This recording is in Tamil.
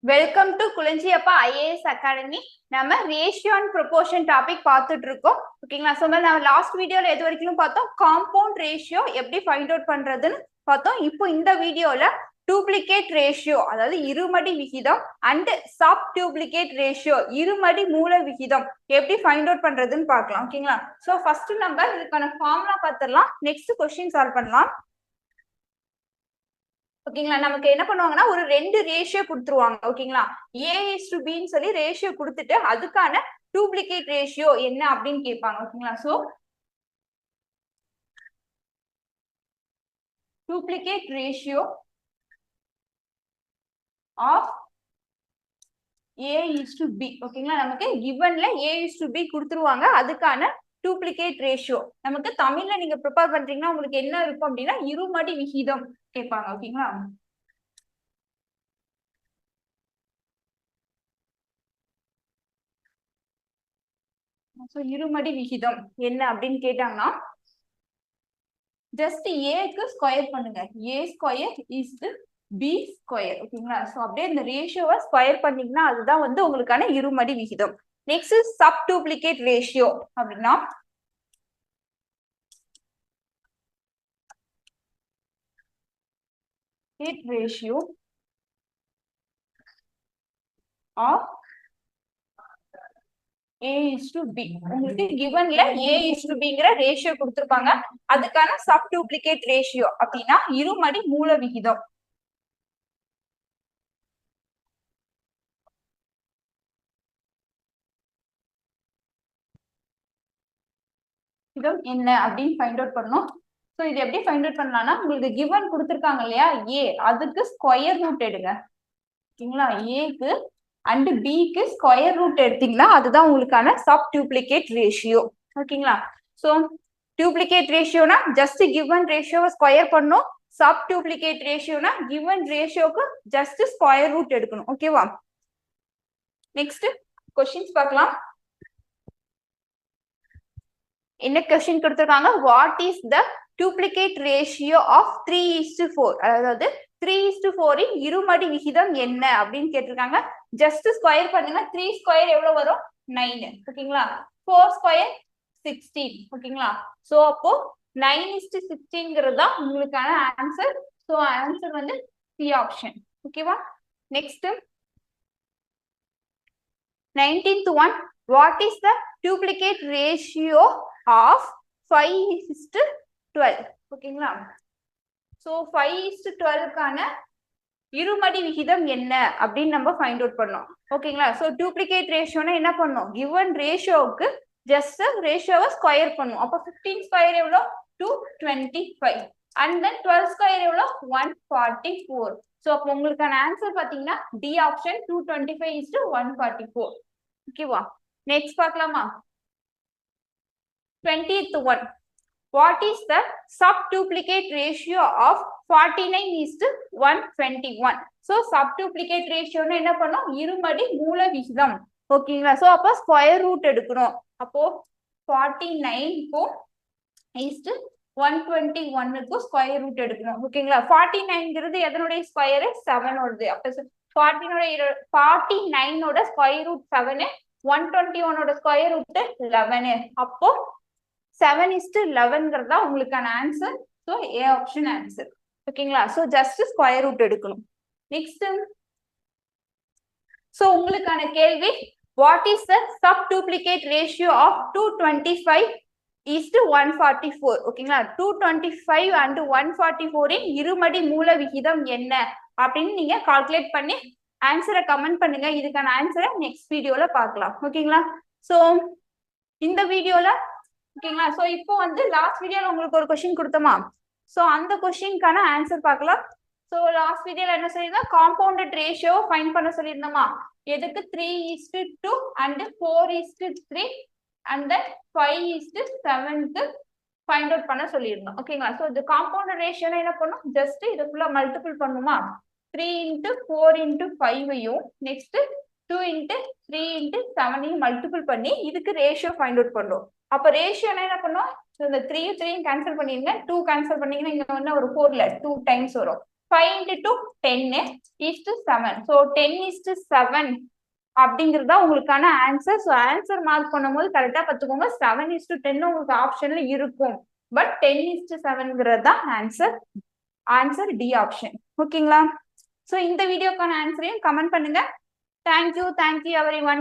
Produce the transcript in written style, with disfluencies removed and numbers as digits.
Welcome to Kulanjiappa IAS academy. நம்ம ரேஷியோ அண்ட் ப்ரொபோர்ஷன் டாபிக் பார்த்துட்டு இருக்கோம். ஓகேங்களா? ஸோ நம்ம லாஸ்ட் வீடியோல எது வரைக்கும் பார்த்தோம்? காம்பவுண்ட் ரேஷியோ எப்படி ஃபைண்ட் அவுட் பண்றதுன்னு பார்த்தோம். இப்போ இந்த வீடியோல டூப்ளிகேட் ரேஷியோ, அதாவது இருமடி விகிதம், அண்ட் சப் டூப்ளிகேட் ரேஷியோ, இருமடி மூல விகிதம் எப்படி ஃபைண்ட் அவுட் பண்றதுன்னு பார்க்கலாம். ஓகேங்களா? ஸோ ஃபர்ஸ்ட் நம்ம இதுக்கான ஃபார்முலா பார்த்துடலாம். நெக்ஸ்ட் கொஸ்டின் சால்வ் பண்ணலாம். ஓகேங்களா? நமக்கு என்ன பண்ணுவாங்கன்னா ஒரு ரெண்டு ரேஷியோ கொடுத்துருவாங்க. ஓகேங்களா? A:B சொல்லி ரேஷியோ கொடுத்துட்டு அதுக்கான டூப்ளிகேட் ரேஷியோ என்ன அப்படின்னு கேட்பாங்க. ஓகேங்களா? So duplicate ratio of A:B. ஓகேங்களா? நமக்கு கிவன்ல A:B கொடுத்துருவாங்க. அதுக்கான டூப்ளிகேட் ரேஷியோ நமக்கு தமிழ்ல நீங்க ப்ரிப்பேர் பண்றீங்கன்னா உங்களுக்கு என்ன இருக்கும் அப்படின்னா இருமடி விகிதம் கேட்பாங்க. ஓகேங்களா? இருமடி விகிதம் என்ன அப்படின்னு கேட்டாங்கன்னா ஜஸ்ட் ஏக்கு ஸ்கொயர் பண்ணுங்க. A square is B square. ஓகேங்களா? சோ அப்படியே இந்த ரேஷியோவை ஸ்கொயர் பண்ணீங்கன்னா அதுதான் வந்து உங்களுக்கான இருமடி விகிதம். நெக்ஸ்ட் சப் டூப்ளிகேட் ரேஷியோ அப்படின்னா ரேஷியோ ஆஃப் A:B. உங்களுக்கு கிவன்ல A:Bங்கிற ரேஷியோ கொடுத்திருப்பாங்க. அதுக்கான சப் டூப்ளிகேட் ரேஷியோ அப்படின்னா இருமடி மூல விகிதம். என்ன அப்படின்னு ஃபைண்ட் அவுட் பண்ணணும். ஸோ இது எப்படி ஃபைண்ட் அவுட் பண்ணலாம்னா உங்களுக்கு கிவன் கொடுத்துருக்காங்க இல்லையா A, அதுக்கு ஸ்கொயர் ரூட் எடுங்க. ஓகேங்களா? ஏக்கு அண்ட் பிக்கு ஸ்கொயர் ரூட் எடுத்தீங்கன்னா அதுதான் உங்களுக்கான சப் டூப்ளிகேட் ரேஷியோ. ஓகேங்களா? ஸோ டூப்ளிகேட் ரேஷியோனா ஜஸ்ட் கிவன் ரேஷியோவை ஸ்கொயர் பண்ணும். சப் டூப்ளிகேட் ரேஷியோனா கிவன் ரேஷியோக்கு ஜஸ்ட் ஸ்கொயர் ரூட் எடுக்கணும். ஓகேவா? நெக்ஸ்ட் கொஸ்டின்ஸ் பார்க்கலாம். என்ன கொஸ்டின் கொடுத்திருக்காங்க? What is the duplicate ratio of 3:4? அதாவது 3:4 இன் இருமடி விகிதம் என்ன அப்படின்னு கேட்டிருக்காங்க. ஜஸ்ட் ஸ்கொயர் பண்ணுங்க. 3 ஸ்கொயர் எவ்வளவு வரும்? 9. ஓகேங்களா? 4 ஸ்கொயர் 16. ஓகேங்களா? சோ அப்போ 9:16 தான் உங்களுக்கான ஆன்சர். சோ ஆன்சர் வந்து சி ஆப்ஷன். ஓகேவா? Next 19th one. What is the duplicate ratio of 5:12? ஓகேங்களா? சோ 5:12க்கான இருமடி விகிதம் என்ன அப்படின்னு நம்ம ஃபைண்ட் அவுட் பண்ணோம். ஓகேங்களா? சோ டூப்ளிகேட் ரேஷியோனா என்ன பண்ணோம்? கிவன் ரேஷியோவுக்கு ஜஸ்ட் ரேஷியோவை ஸ்கொயர் பண்ணும். அப்போ 15 ஸ்கொயர் எவ்வளோ? 225. அண்ட் தென் 12 ஸ்கொயர் எவ்வளோ? 144. சோ அப்போ உங்களுக்கான ஆன்சர் பாத்தீங்கன்னா டி ஆப்ஷன் 225:144. ஓகேவா? நெக்ஸ்ட் பார்க்கலாமா? 20th one. What is the sub duplicate ratio of 49:121? So sub duplicate ratio என்ன பண்ணோம்? இருமடி மூல விகிதம். ஓகேங்களா? சோ அப்போ ஸ்கொயர் ரூட் எடுக்கணும். அப்போ 49:121க்கு ஸ்கொயர் ரூட் எடுக்கணும். ஓகேங்களா? 49ங்கிறது எதனுடைய ஸ்கொயர்? 7 ஓடது. அப்ப 49ஓட ஸ்கொயர் ரூட் 7, 121ஓட ஸ்கொயர் ரூட் 11. அப்போ 7:11 உங்களுக்கான answer. So A option answer. ஓகேங்களா? சோ ஜஸ்ட் ஸ்கொயர் ரூட் எடுக்கணும். நெக்ஸ்ட் சோ உங்களுக்கான கேள்வி what is the sub duplicate ratio of 225:144? ஓகேங்களா? 225 and 144 இன் இருமடி மூல விகிதம் என்ன அப்படின்னு நீங்க கால்குலேட் பண்ணி ஆன்சரை கமெண்ட் பண்ணுங்க. இதுக்கான ஆன்சரை நெக்ஸ்ட் வீடியோல பார்க்கலாம். ஓகேங்களா? சோ இந்த வீடியோல ஓகேங்களா? சோ இப்போ வந்து லாஸ்ட் வீடியோல உங்களுக்கு ஒரு கொஸ்டின் கொடுத்தோமா? சோ அந்த கொஸ்டினுக்கான ஆன்சர் பார்க்கலாம். சோ லாஸ்ட் வீடியோல என்ன சொல்லியிருந்தோம்? காம்பவுண்டட் ரேஷியோ ஃபைண்ட் பண்ண சொல்லியிருந்தோமா? எதுக்கு? 3:2 and 4:3 and then 5:7க்கு ஃபைண்ட் அவுட் பண்ண சொல்லியிருந்தோம். ஓகேங்களா? சோ இந்த காம்பவுண்டட் ரேஷியோனா என்ன பண்ணும்? ஜஸ்ட் இதை ஃபுல்லா மல்டிபிள் பண்ணுமா? 3 × 4 × 5ஐயும் நெக்ஸ்ட் 2 × 3 × 7ஐயும் மல்டிபிள் பண்ணி இதுக்கு ரேஷியோ ஃபைண்ட் அவுட் பண்ணும். அப்ப ரேஷியோனா என்ன பண்ணும்? இந்த 3 கேன்சல் பண்ணிருங்க. 2 கேன்சல் பண்ணீங்கன்னா இங்க வந்து ஒரு 4ல 2 டைம்ஸ் வரும். 5 into 10 is to 7. So 10 is to 7 அப்படிங்கிறதா உங்களுக்கான ஆன்சர். ஸோ ஆன்சர் மார்க் பண்ணும்போது கரெக்டா பார்த்துக்கோங்க. 7 is to 10 உங்களுக்கு ஆப்ஷன்ல இருக்கும், பட் 10 is to 7ங்கிறது தான் ஆன்சர். Answer D option. ஓகேங்களா? ஸோ இந்த வீடியோக்கான ஆன்சரையும் கமெண்ட் பண்ணுங்க. Thank you everyone.